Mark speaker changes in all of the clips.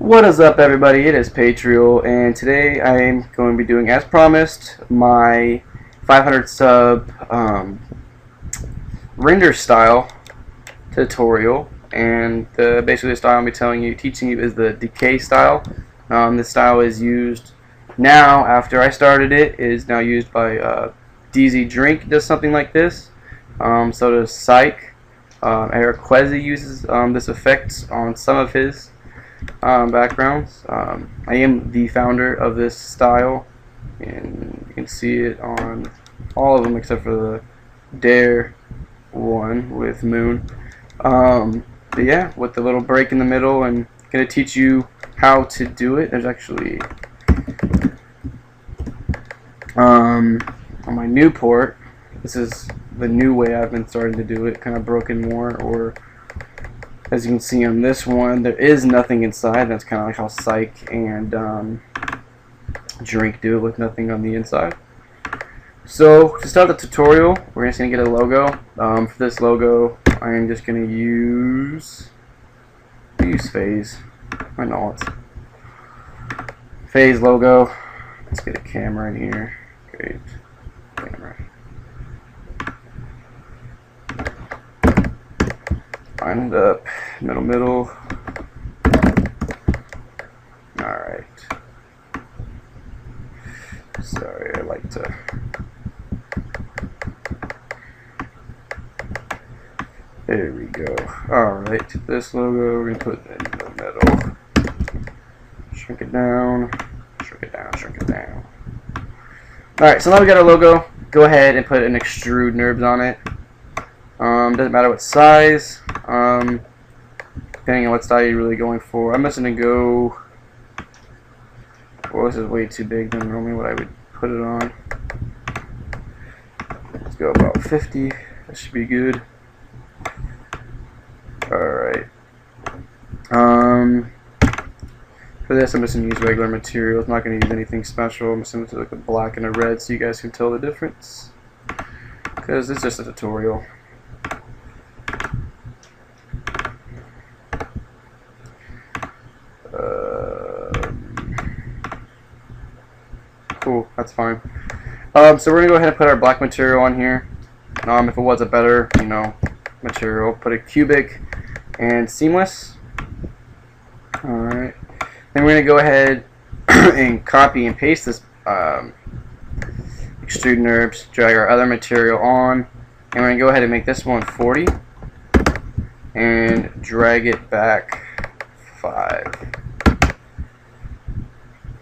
Speaker 1: What is up, everybody? It is Patriel, and today I am going to be doing, as promised, my 500 sub render style tutorial. And basically, the style I'll be teaching you is the Decay style. This style is used now. After I started it, is now used by DZ Drink. Does something like this. So does Psych. Eric Quezzy uses this effect on some of his backgrounds. I am the founder of this style, and you can see it on all of them except for the Dare one with Moon. But yeah, with the little break in the middle, and gonna teach you how to do it. There's actually on my new port, this is the new way I've been starting to do it, kind of broken more, or as you can see on this one, there is nothing inside. That's kind of like how Psych and Drink do it, with nothing on the inside. So to start the tutorial, we're just going to get a logo. For this logo, I am just going to use Phase. Why not? Phase logo. Let's get a camera in here. Great. Camera. Line it up, middle. Alright. Sorry, I like to. There we go. Alright, this logo we're going to put in the middle. Shrink it down, shrink it down, shrink it down. Alright, so now we got our logo. Go ahead and put an extrude NURBS on it. Doesn't matter what size, depending on what style you're really going for. I'm just going to go, well, this is way too big than normally what I would put it on. Let's go about 50, that should be good. Alright. For this I'm just going to use regular materials, I'm not going to use anything special. I'm just going to do like a black and a red so you guys can tell the difference, because it's just a tutorial. Cool, that's fine. So we're gonna go ahead and put our black material on here. If it was a better, material, put a cubic and seamless. Alright. Then we're gonna go ahead and copy and paste this extrude NURBS, drag our other material on, and we're gonna go ahead and make this one 40 and drag it back 5.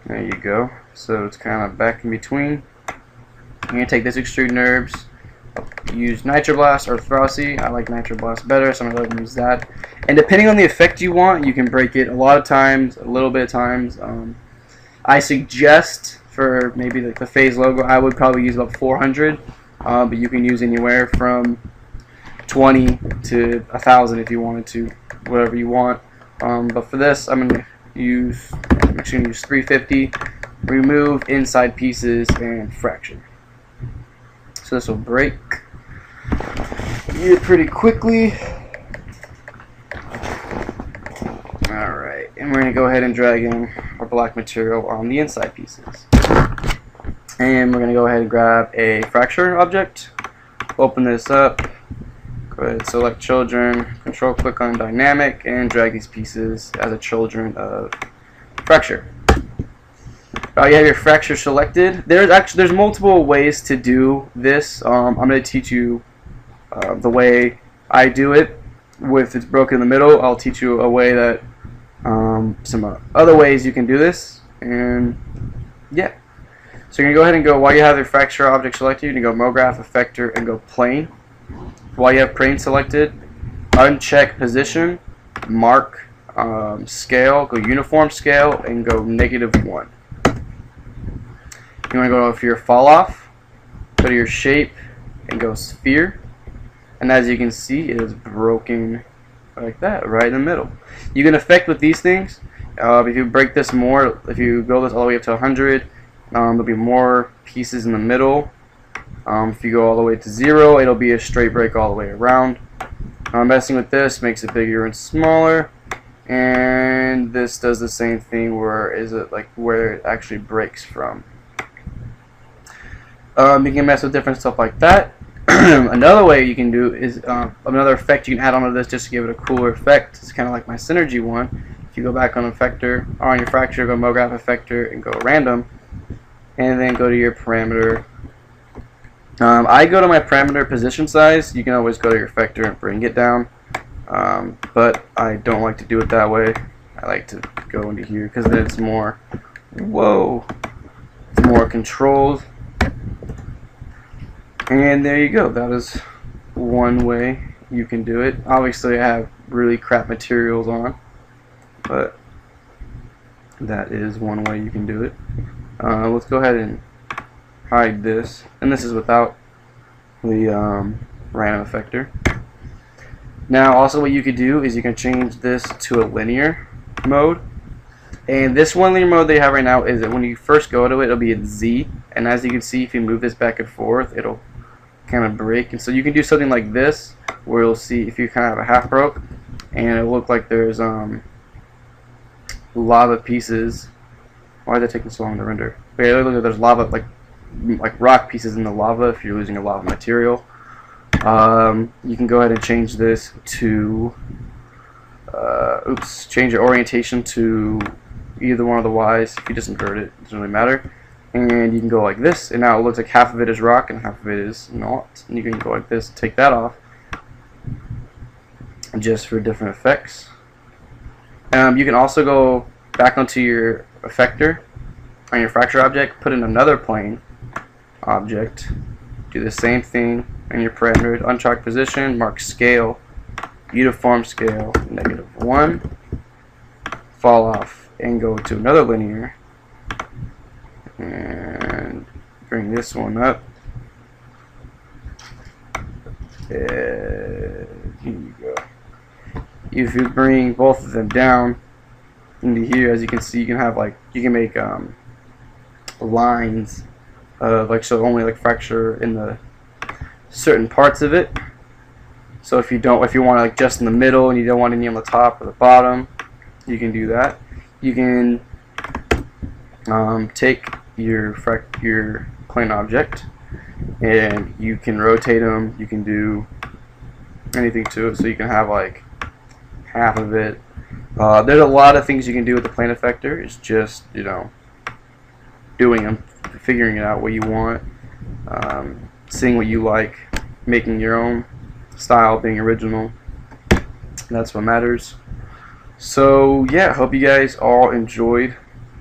Speaker 1: There you go. So it's kind of back in between. I'm going to take this extrude NURBS, use Nitroblast or Throsy. I like Nitroblast better, so I'm going to let them use that. And depending on the effect you want, you can break it a lot of times, a little bit of times. I suggest for maybe the Phase logo, I would probably use about 400, but you can use anywhere from 20 to 1,000 if you wanted to, whatever you want. But for this, I'm actually going to use 350. Remove inside pieces and fraction. So this will break pretty quickly. Alright, and we're going to go ahead and drag in our black material on the inside pieces. And we're going to go ahead and grab a fracture object. Open this up. Go ahead and select children. Control click on dynamic and drag these pieces as a children of fracture. You have your fracture selected. There's multiple ways to do this. I'm going to teach you the way I do it. With it's broken in the middle, I'll teach you a way that some other ways you can do this. And yeah, so you're gonna go ahead and go, while you have your fracture object selected, you're gonna go MoGraph, Effector, and go Plane. While you have plane selected, uncheck position, mark scale, go uniform scale, and go -1. You want to go for your fall off, go to your shape, and go sphere. And as you can see, it is broken like that, right in the middle. You can affect with these things. If you break this more, if you go this all the way up to 100, there'll be more pieces in the middle. If you go all the way to 0, it'll be a straight break all the way around. Messing with this makes it bigger and smaller. and this does the same thing. Where is it, like where it actually breaks from. You can mess with different stuff like that. Another way you can do is another effect you can add onto this just to give it a cooler effect. It's kind of like my synergy one. If you go back on effector, or on your fracture, go MoGraph effector and go random, and then go to your parameter. I go to my parameter position size. You can always go to your effector and bring it down, but I don't like to do it that way. I like to go into here because then it's more, whoa, it's more controlled. And there you go. That is one way you can do it. Obviously I have really crap materials on, but that is one way you can do it. Let's go ahead and hide this, and this is without the random effector. Now also what you could do is you can change this to a linear mode, and this one linear mode they have right now is that when you first go to it, it'll be at Z, and as you can see, if you move this back and forth, it'll kind of break. And so you can do something like this where you'll see if you kind of have a half broke and it'll look like there's lava pieces. Why is that taking so long to render? But yeah, look, there's lava, like rock pieces in the lava if you're using a lava material. You can go ahead and change this to change your orientation to either one of the Y's. If you just invert it, it doesn't really matter. And you can go like this, and now it looks like half of it is rock and half of it is not. And you can go like this, take that off, just for different effects. You can also go back onto your effector on your fracture object, put in another plane object, do the same thing in your parameter, untracked position, mark scale, uniform scale, -1, fall off, and go to another linear. And bring this one up. Here you go. If you bring both of them down into here, as you can see, you can have you can make lines of so only fracture in the certain parts of it. So if you want to just in the middle and you don't want any on the top or the bottom, you can do that. You can take your plane object and you can rotate them. You can do anything to it, so you can have half of it. There's a lot of things you can do with the plane effector. It's just doing them, figuring it out what you want, seeing what you like, making your own style, being original. That's what matters. So yeah, hope you guys all enjoyed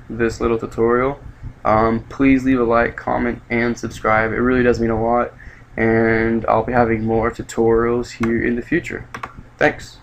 Speaker 1: this little tutorial. Please leave a like, comment, and subscribe. It really does mean a lot, and I'll be having more tutorials here in the future. Thanks.